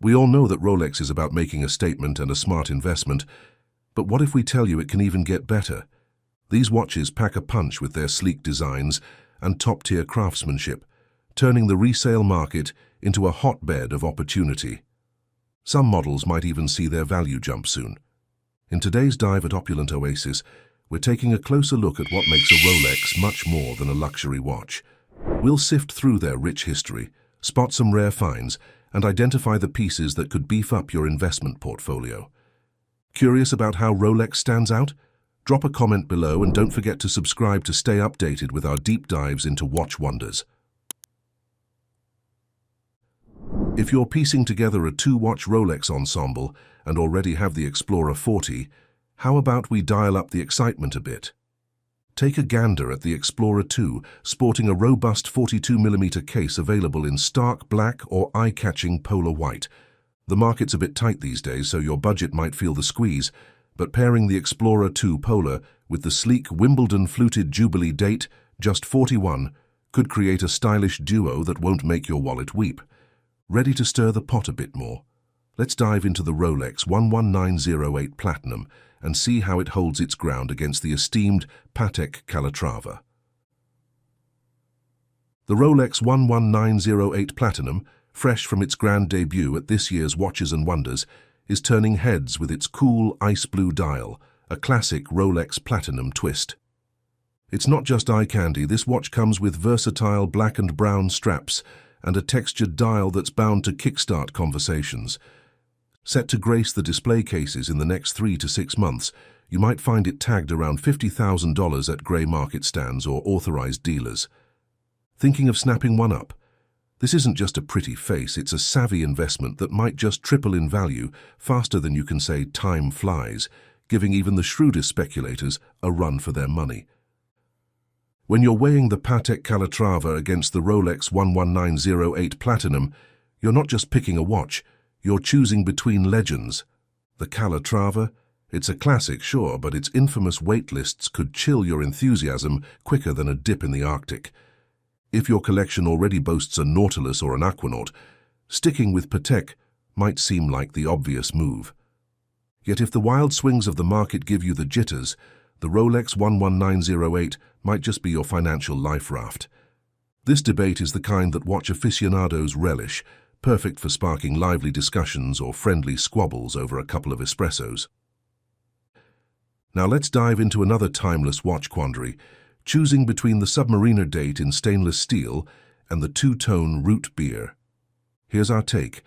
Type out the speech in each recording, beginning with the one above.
We all know that Rolex is about making a statement and a smart investment, but what if we tell you it can even get better? These watches pack a punch with their sleek designs and top-tier craftsmanship, turning the resale market into a hotbed of opportunity. Some models might even see their value jump soon. In today's dive at Opulent Oasis, we're taking a closer look at what makes a Rolex much more than a luxury watch. We'll sift through their rich history, spot some rare finds, and identify the pieces that could beef up your investment portfolio. Curious about how Rolex stands out? Drop a comment below and don't forget to subscribe to stay updated with our deep dives into watch wonders. If you're piecing together a two-watch Rolex ensemble and already have the Explorer 40, how about we dial up the excitement a bit? Take a gander at the Explorer 2, sporting a robust 42mm case available in stark black or eye-catching polar white. The market's a bit tight these days, so your budget might feel the squeeze, but pairing the Explorer 2 Polar with the sleek Wimbledon fluted Jubilee date, just 41, could create a stylish duo that won't make your wallet weep. Ready to stir the pot a bit more? Let's dive into the Rolex 11908 Platinum and see how it holds its ground against the esteemed Patek Calatrava. The Rolex 11908 Platinum, fresh from its grand debut at this year's Watches and Wonders, is turning heads with its cool ice blue dial, a classic Rolex Platinum twist. It's not just eye candy. This watch comes with versatile black and brown straps and a textured dial that's bound to kickstart conversations. Set to grace the display cases in the next 3 to 6 months, you might find it tagged around $50,000 at grey market stands or authorized dealers. Thinking of snapping one up? This isn't just a pretty face, it's a savvy investment that might just triple in value faster than you can say time flies, giving even the shrewdest speculators a run for their money. When you're weighing the Patek Calatrava against the Rolex 11908 Platinum, you're not just picking a watch, you're choosing between legends. The Calatrava, it's a classic, sure, but its infamous wait lists could chill your enthusiasm quicker than a dip in the Arctic. If your collection already boasts a Nautilus or an Aquanaut, sticking with Patek might seem like the obvious move. Yet if the wild swings of the market give you the jitters, the Rolex 11908 might just be your financial life raft. This debate is the kind that watch aficionados relish, perfect for sparking lively discussions or friendly squabbles over a couple of espressos. Now let's dive into another timeless watch quandary, choosing between the Submariner date in stainless steel and the two-tone root beer. Here's our take.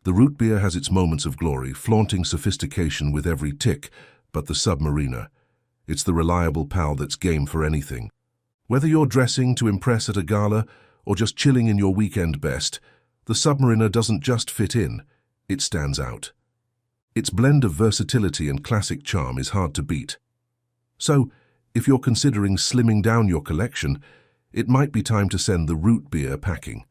The root beer has its moments of glory, flaunting sophistication with every tick, but the Submariner, it's the reliable pal that's game for anything. Whether you're dressing to impress at a gala or just chilling in your weekend best, the Submariner doesn't just fit in, it stands out. Its blend of versatility and classic charm is hard to beat. So, if you're considering slimming down your collection, it might be time to send the root beer packing.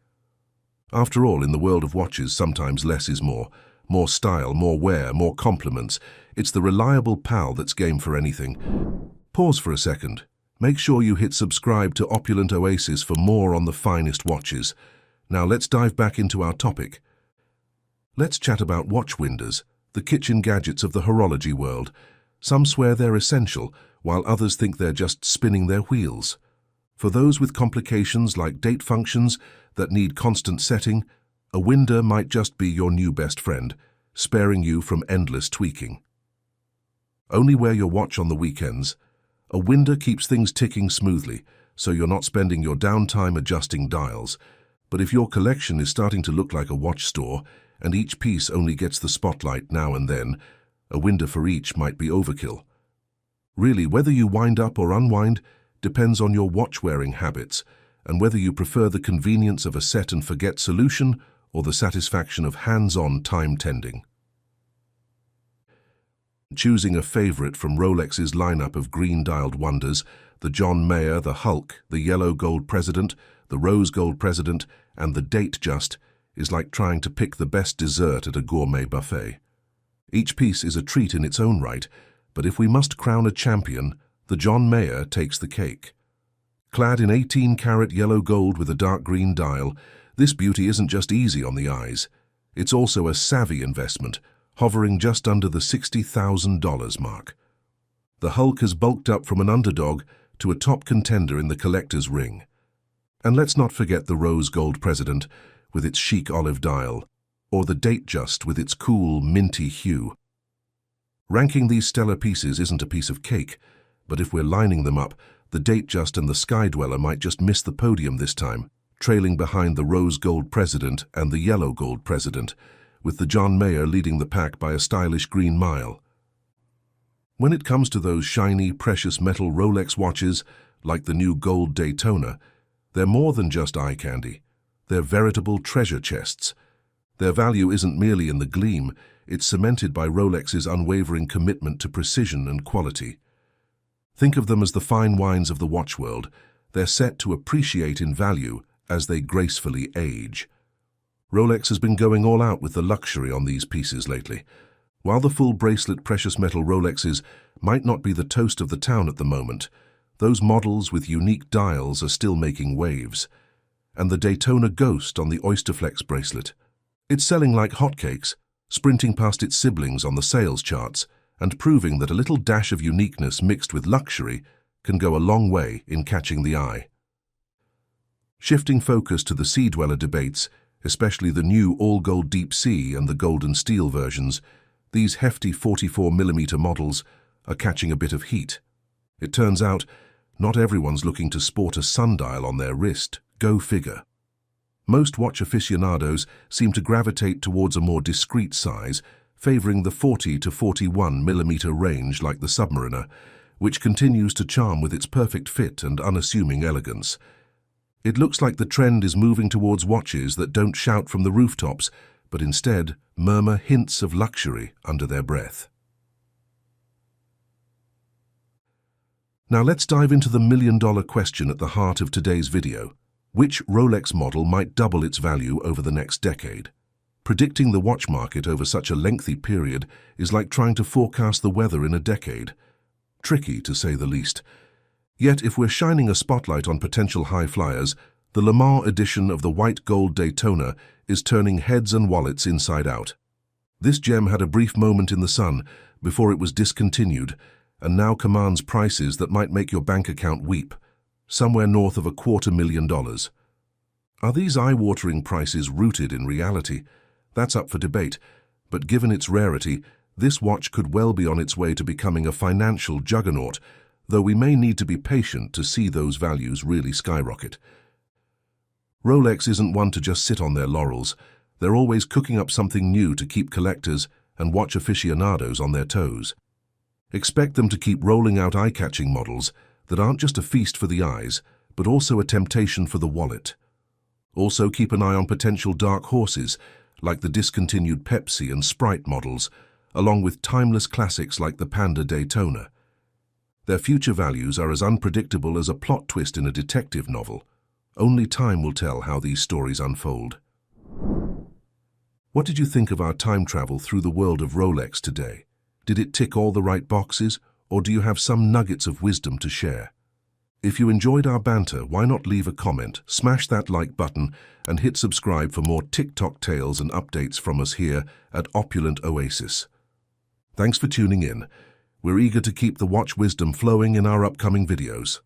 After all, in the world of watches, sometimes less is more. More style, more wear, more compliments. It's the reliable pal that's game for anything. Pause for a second. Make sure you hit subscribe to Opulent Oasis for more on the finest watches. Now let's dive back into our topic. Let's chat about watch winders, the kitchen gadgets of the horology world. Some swear they're essential, while others think they're just spinning their wheels. For those with complications like date functions that need constant setting, a winder might just be your new best friend, sparing you from endless tweaking. Only wear your watch on the weekends. A winder keeps things ticking smoothly, so you're not spending your downtime adjusting dials. But if your collection is starting to look like a watch store, and each piece only gets the spotlight now and then, a winder for each might be overkill. Really, whether you wind up or unwind depends on your watch-wearing habits, and whether you prefer the convenience of a set-and-forget solution or the satisfaction of hands-on time-tending. Choosing a favorite from Rolex's lineup of green-dialed wonders, the John Mayer, the Hulk, the Yellow Gold President, the Rose Gold President, and the Datejust, is like trying to pick the best dessert at a gourmet buffet. Each piece is a treat in its own right, but if we must crown a champion, the John Mayer takes the cake. Clad in 18-karat yellow gold with a dark green dial, this beauty isn't just easy on the eyes. It's also a savvy investment, hovering just under the $60,000 mark. The Hulk has bulked up from an underdog to a top contender in the collector's ring. And let's not forget the rose gold President with its chic olive dial, or the Datejust with its cool, minty hue. Ranking these stellar pieces isn't a piece of cake, but if we're lining them up, the Datejust and the Sky Dweller might just miss the podium this time, trailing behind the rose gold President and the yellow gold President, with the John Mayer leading the pack by a stylish green mile. When it comes to those shiny, precious metal Rolex watches, like the new gold Daytona, they're more than just eye candy. They're veritable treasure chests. Their value isn't merely in the gleam, it's cemented by Rolex's unwavering commitment to precision and quality. Think of them as the fine wines of the watch world. They're set to appreciate in value as they gracefully age. Rolex has been going all out with the luxury on these pieces lately. While the full bracelet precious metal Rolexes might not be the toast of the town at the moment, those models with unique dials are still making waves. And the Daytona Ghost on the Oysterflex bracelet. It's selling like hotcakes, sprinting past its siblings on the sales charts, and proving that a little dash of uniqueness mixed with luxury can go a long way in catching the eye. Shifting focus to the Sea Dweller debates, especially the new all-gold Deep Sea and the gold and steel versions, these hefty 44mm models are catching a bit of heat. It turns out, not everyone's looking to sport a sundial on their wrist. Go figure. Most watch aficionados seem to gravitate towards a more discreet size, favoring the 40 to 41mm range like the Submariner, which continues to charm with its perfect fit and unassuming elegance. It looks like the trend is moving towards watches that don't shout from the rooftops, but instead murmur hints of luxury under their breath. Now let's dive into the million-dollar question at the heart of today's video. Which Rolex model might double its value over the next decade? Predicting the watch market over such a lengthy period is like trying to forecast the weather in a decade. Tricky, to say the least. Yet, if we're shining a spotlight on potential high flyers, the Le Mans edition of the white gold Daytona is turning heads and wallets inside out. This gem had a brief moment in the sun before it was discontinued, and now commands prices that might make your bank account weep. Somewhere north of $250,000. Are these eye-watering prices rooted in reality? That's up for debate, but given its rarity, this watch could well be on its way to becoming a financial juggernaut, though we may need to be patient to see those values really skyrocket. Rolex isn't one to just sit on their laurels. They're always cooking up something new to keep collectors and watch aficionados on their toes. Expect them to keep rolling out eye-catching models that aren't just a feast for the eyes, but also a temptation for the wallet. Also keep an eye on potential dark horses, like the discontinued Pepsi and Sprite models, along with timeless classics like the Panda Daytona. Their future values are as unpredictable as a plot twist in a detective novel. Only time will tell how these stories unfold. What did you think of our time travel through the world of Rolex today? Did it tick all the right boxes? Or do you have some nuggets of wisdom to share? If you enjoyed our banter, why not leave a comment, smash that like button, and hit subscribe for more TikTok tales and updates from us here at Opulent Oasis. Thanks for tuning in. We're eager to keep the watch wisdom flowing in our upcoming videos.